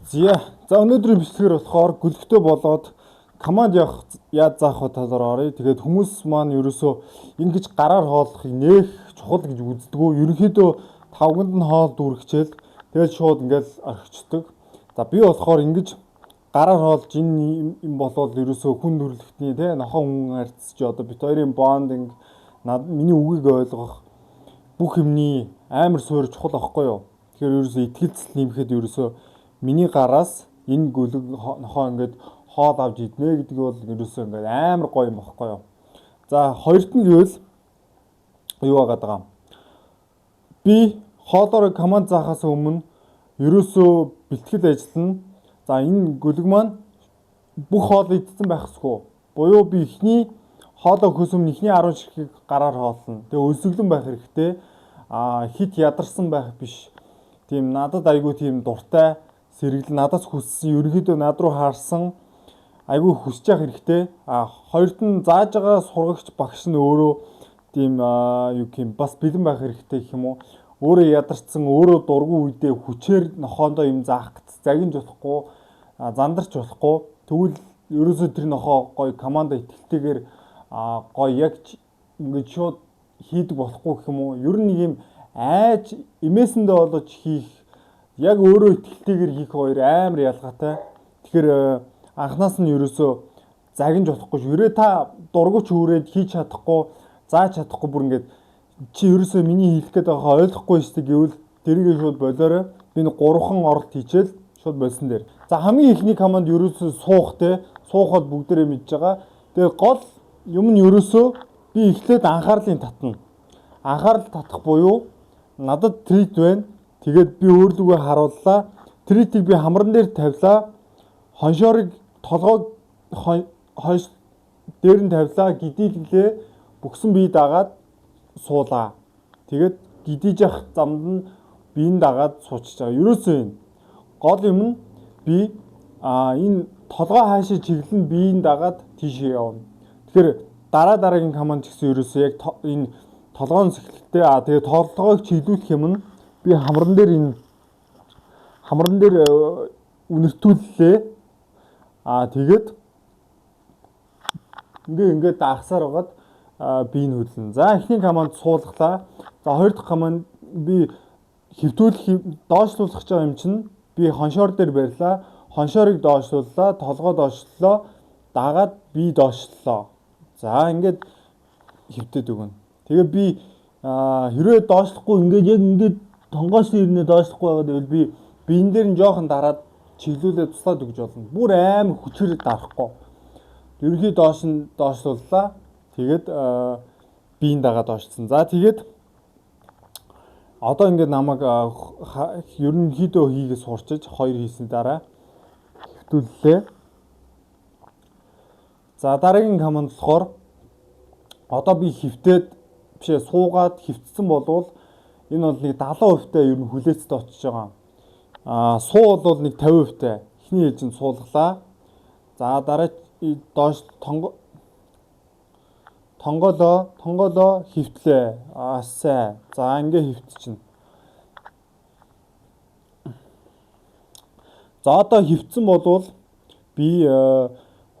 Зя. За өнөөдрийн бичлэгээр болохоор гүлгтэй болоод команд явах яаж заах вэ талаар оръё. Тэгээд хүмүүс маань ерөөсөө ингэж гараар хооллохыг нэх чухал гэж үздэггүй. Ерөнхийдөө тавганд нь хоол дүүргчээл тэгээд шууд ингээл орхичдаг. За би болохоор ингэж гараар хоолж энэ юм болоод ерөөсөө хүн төрлөختний те нохон хүн харьцаж одоо бит хоёрын бондинг миний үгийг ойлгох бүх юмний амар суурь чухал аахгүй юу. Тэгэхээр ерөөсөө итгэлцэл нэмэхэд ерөөсөө миний гараас энэ гүлэг нохоо ингээд хоол авч иднэ гэдэг бол ерөөсөө ингээд амар гоё юм багхгүй юу. За хоёрт нь гэвэл юу байгаа даа. Би хоолоор команд заахаас өмнө ерөөсөө бэлтгэл ажил нь за энэ гүлэг маань бүх хоол идсэн байх ёсгүй. Буюу би ихний хоолоо өгөхөөс өмнө ихний 10 ширхгийг гараар хоолно. Тэгээ өлсгөлэн байх хэрэгтэй. Хит ядарсан байх биш. Тийм надад айгүй тийм дуртай сэргэл надаас хүссэн ерөнхийдөө над руу хаарсан айгүй хүсэж явах хэрэгтэй. Хоёрт нь зааж байгаа сургагч багш нь өөрөө тийм юу гэх юм бас бэлэн байх хэрэгтэй гэх юм уу. Өөрөө ядарсан, өөрөө дургүй үедээ хүчээр нохоондоо юм заах гэж загинж болохгүй, зандарч болохгүй. Тэгвэл ерөөсөө тэр нохоо гоё команда итгэлтэйгээр гоё яг ингэж шууд хийдэг болохгүй гэх юм уу. Ер нь нэг юм айж имээсэндээ болооч хийх яг өөрөө итгэлтэйгээр хийх хоёр амар ялгаатай. Тэгэхээр анханаас нь ерөөсөө загинж болохгүй шүү. Та дургуч хүрээд хийж чадахгүй, зааж чадахгүй бүр ингээд чи ерөөсөө миний хэлэх гээд байгаа ойлгохгүй шүү гэвэл тэрийг шууд болоорой. Би нэг 3хан оролт хийчихэл шууд болсон дээр. За хамгийн ихний команд ерөөсөө суух те. Суухад бүгдээрээ мэдж байгаа. Тэгээ гол юм нь ерөөсөө би эхлээд анхаарлыг татна. Анхаарал татах буюу надад трит байна. Тэгээд би өөрлөгөө харууллаа. Тритийг би хамран дээр тавилаа. Хоншоорыг толгойг хойш дээр нь тавилаа. Гидийлглээ. Бүгсэн бие дагаад суулаа. Тэгээд гидиж явах замд нь биеийн дагаад суучих байгаа. Ерөөсөө энэ гол юм нь би энэ толгой хаашаа чиглэн биеийн дагаад тийшээ явна. Тэгэхээр дараагийн команд гэсэн ерөөсөө яг энэ толгойн сэхлэлтэй тэгээд толгойг чиглүүлэх юм нь би хамран дээр үнэртүүллээ. Тэгээд ингээд даахсаар байгаад би энэ хөдлөн. За эхний команд суулглаа. За хоёр дахь команд би хэвтүүлэх доошлуулах гэж байгаа юм чинь би хоншоор дээр барьлаа. Хоншоорыг доошлууллаа, толгой доошлолоо, дагаад би доошлолоо. За ингээд хэвтээд өгнө. Тэгээ би хэрвээ доошлохгүй ингээд яг ингээд тонгоос ирнэ доошлохгүй байгаа гэвэл би биен дээр нь жоохон дараад чиглүүлээд туслаад өгч болно. Бүр амар хүчээр дарахгүй. Ерөнхий доош нь доошлууллаа. Тэгээд биен дагаа доошлсон. За тэгээд одоо ингээд намайг ерөнхийдөө хийгээ сурчиж 2 хийсний дараа хэвтүүллээ. За дараагийн команд болохоор одоо би хөвтөөд бишээ суугаад хөвтсөн болвол энэ бол нэг 70% та ер нь хүлээцтэй очиж байгаа. Суу бол нэг 50% та. Эхний ээлжинд суулглаа. За дараа доош тонгоолоо хөвтлээ. Сайн. За ингээ хөвтчихнэ. За одоо хөвтсөн болвол би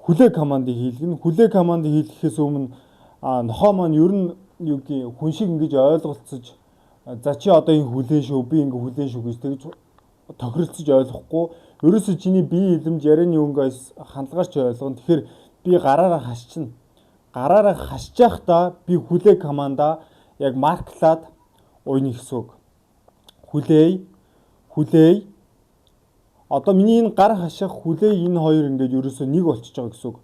хүлээ командыг хийлгэнэ. Хүлээ командыг хийлгэхээс өмнө нохоо маань ер нь юу гэх хүн шиг ингэж ойлголцож за чи одоо энэ хүлээ шүү, би ингэ хүлээ шүү гэж тэгж тохиролцож ойлгохгүй. Ерөөсөө чиний бие хэлэмж ярианы өнгөөс хандлагаарч ойлгоно. Тэгэхээр би гараараа хасчихна. Гараараа хасчихдаа би хүлээ командаа яг марклаад уйна гэсэн үг. Хүлээ. Одоо миний энэ гар хаших хүлээ энэ хоёр ингээд ерөөсөө нэг болчихж байгаа гэсэн үг.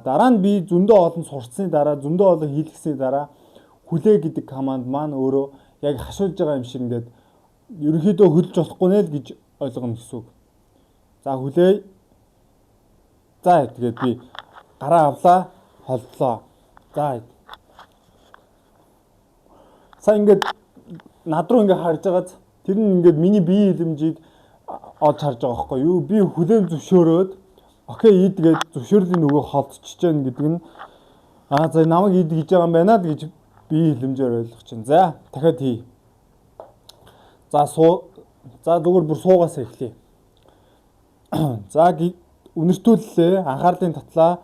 Дараа нь би зөндөө олон сурцсны дараа, зөндөө олон хийлгэсний дараа хүлээ гэдэг команд маань өөрөө яг хашуулж байгаа юм шиг ингээд ерөнхийдөө хөдөлж болохгүй нэ л гэж ойлгоно гэсэн үг. За хүлээ. За тэгээд би гараа авлаа, холдлоо. За. Сайн ингээд над руу ингээд харж байгаад тэр нь ингээд миний бие хэлэмжийг олж харж байгаа байхгүй юу? Би хүлээн зөвшөөрөөд окей идгээд зөвшөөрлийн нөгөө холдчихж байна гэдэг нь за намайг ид гэж байгаа юм байна л гэж бие хэлэмжээр ойлгож чинь. За дахиад хий. За зүгээр бүр суугаас эхлэе. За үнэртүүллээ. Анхаарлын татлаа.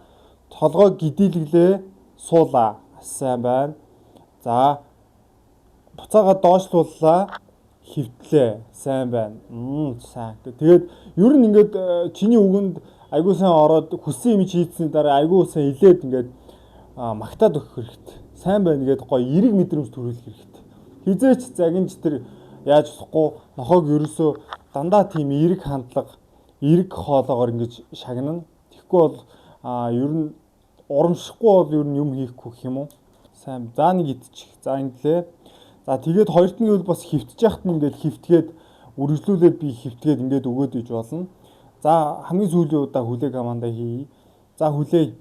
Толгой гидийлгэлээ. Суулаа. Сайн байна. За буцаага доошлууллаа. Хөвтлээ. Сайн байна. Сайн. Тэгээд ер нь ингээд чиний үгэнд айгуу сайн ороод хүссэн юм хийцсэний дараа айгуу сайн илээд ингээд магтаад өгөх хэрэгтэй. Сайн байна гэдээ гоё эерэг мэдрэмж төрүүлэх хэрэгтэй. Хизээч загинж тэр яаж болохгүй нохоог ерөөсөө дандаа тийм эерэг хандлага, эерэг хоолоогоор ингэж шагнана. Тэгэхгүй бол ер нь урамшихгүй бол ер нь юм хийхгүй гэх юм уу? Сайн. За нэг идчих. За инглээ. За тэгээд хоёрт нь бол бас хөвтж яхад нь ингээд хөвтгээд үргэлжлүүлээд би хөвтгээд ингээд өгөөд иж болно. За хамгийн сүүлийн удаа хүлээ команда хий. За хүлээ.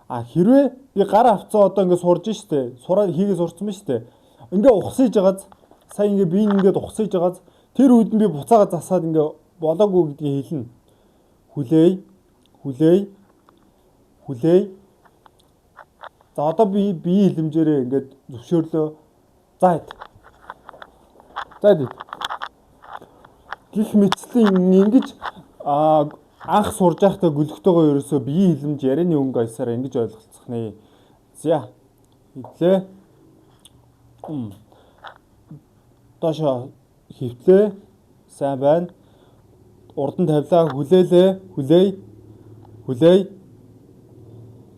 Хэрвээ би гар авцсан одоо ингээд сурж штэ. Сураад хийгээ сурцсан ба штэ. Ингээ ухсаж байгааз сая ингээ би ингээд ухсаж байгааз тэр үед нь би буцаага засаад ингээ болоогүй гэдгийг хэлнэ. Хүлээ. За одоо би бие хилэмжээрээ ингээд зөвшөөрлөө. За гих мэтлийн ингэж анх сурж байхдаа гүлгтэйгөө ерөөсөө бие хилэмж ярианы өнгө аясаар ингэж ойлголцох нэ. За хэлээ. Доошо хөвтлээ. Сайн байна. Урдан тавилаа. Хүлээ.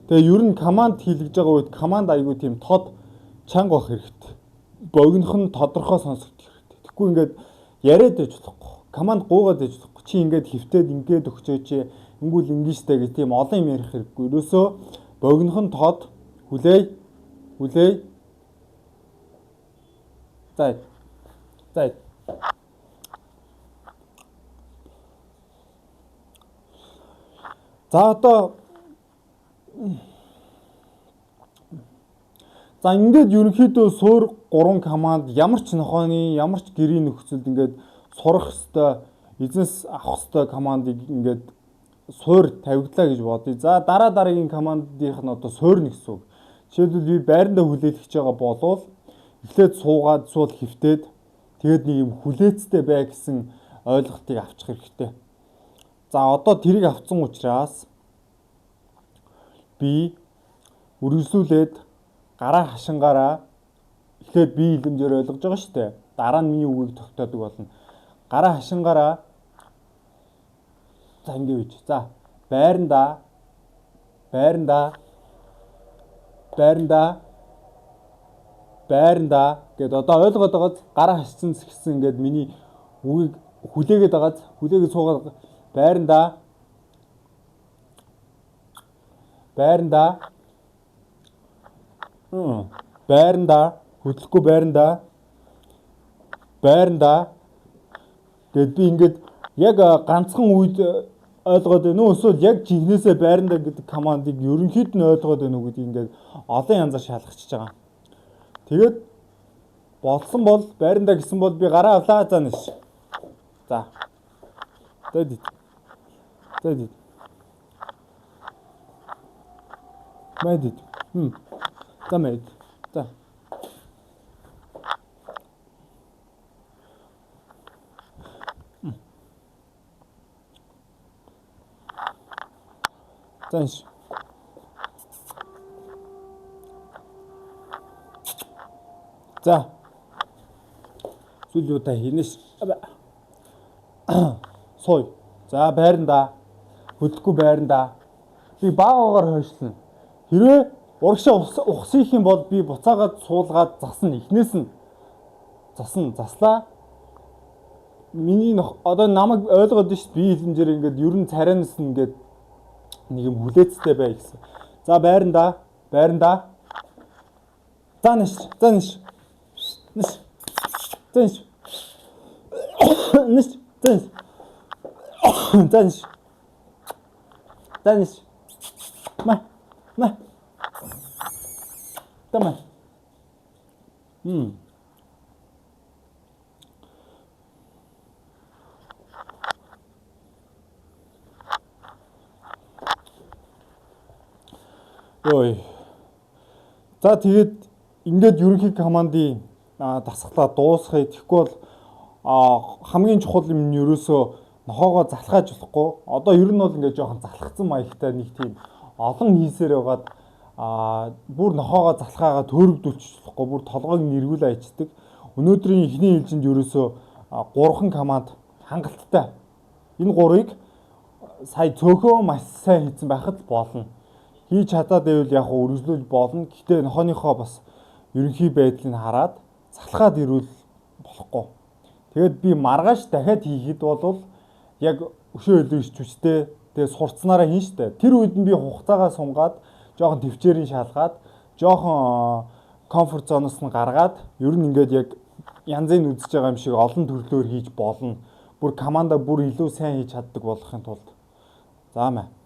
Тэгээ ер нь команд хийлгэж байгаа үед команд айгүй тийм тод чанга байх хэрэгтэй. Богинох нь тодорхой сонсогдох хэрэгтэй. Тэгэхгүй ингээд яриад байж болохгүй. Команд гуугаад байж болохгүй. Чи ингээд хөвтөөд ингээд өгчөөч. Ингүүл ингэжтэй гэх тийм олон юм ярих хэрэггүй. Ерөөсөө богинох нь тод хүлээ. За. За одоо за ингээд ерөнхийдөө суур 3 команд ямар ч нохооны ямар ч гэрийн нөхцөлд ингээд сурах ёстой, эзнес авах ёстой командыг ингээд суур тавигдлаа гэж бодъё. За дараагийн командынх нь одоо суурна гэсэн үг. Жишээлбэл би байрандаа хүлээлгэж байгаа болвол эхлээд суугаад суул хөвтөөд тэгээд нэг юм хүлээцтэй бай гэсэн ойлголтыг авчих хэрэгтэй. За одоо тэрийг авцсан учраас би үргэлжлүүлээд гараа хашингаараа эхлээд бие хилэмжээр ойлгож байгаа шүү дээ. Дараа нь миний үгийг тогтоодог болно. Гараа хашингаараа за ингэ үз. За байрандаа гэд одоо ойлгоод байгааз гараа хашсан гэсэн ингээд миний үгийг хүлээгээд байгааз хүлээгээд суугаад байрандаа хөдлөхгүй байрандаа гэд би ингээд яг ганцхан үед ойлгоод байна уу эсвэл яг жинхнээсээ байрандаа гэдэг командыг ерөнхийд нь ойлгоод байна уу гэдгийг ингээд олон янзаар шалгачихж байгаа. Тэгээд болсон бол байрандаа гэсэн бол би гараа авлаа за нэш. За. Тэд. Мэдээ. За мэд. За. Танш. За. Сүлүүтэ хийнэш. Сой. За байрандаа. Хөдөлгөө байрандаа. Би баагаар хойшлно. Хэрвээ урагшаа ухсах юм бол би буцаагаад суулгаад засна. Эхнээс нь заслаа. Миний одоо намайг ойлгоод шүү дээ. Би хилэмжээр ингээд ер нь царайнаас нь ингээд нэг юм хүлээцтэй бай гэсэн. За байрандаа. За нэш. Тамай. Ой. За тэгээд ингээд ерөнхий командын дасгалаа дуусгая. Тэгэхгүй бол хамгийн чухал юм нь ерөөсөө нохоогоо залхааж болохгүй. Одоо ер нь бол ингээд жоохон залхацсан маягтай нэг тийм олон хийсээр байгаад бүр нохоогоо залхаагаа төөрөгдүүлчих болохгүй. Бүр толгойг нэргүүл айчдаг. Өнөөдрийн эхний ээлжинд ерөөсөө 3 команд хангалттай. Энэ 3-ыг сая цөөхөө маш сайн хийсэн байхад болно. Хийж чадаад байвал яг үргэлжлүүлж болно. Гэхдээ нохооныхоо бас ерөнхий байдлыг хараад залхаад ирвэл болохгүй. Тэгээд би маргааш дахиад хийхэд бол яг өшөө илэрч хүчтэй тэгээд сурцнаараа хийн штэ. Тэр үед нь би хугацаагаа сунгаад жоохон төвчээрийн шалгаад жоохон комфорт зоноос нь гаргаад ер нь ингээд яг янзын үзэж байгаа юм шиг олон төрлөөр хийж болно. Бүр команда бүр илүү сайн хийж чаддаг болохын тулд. За мэ.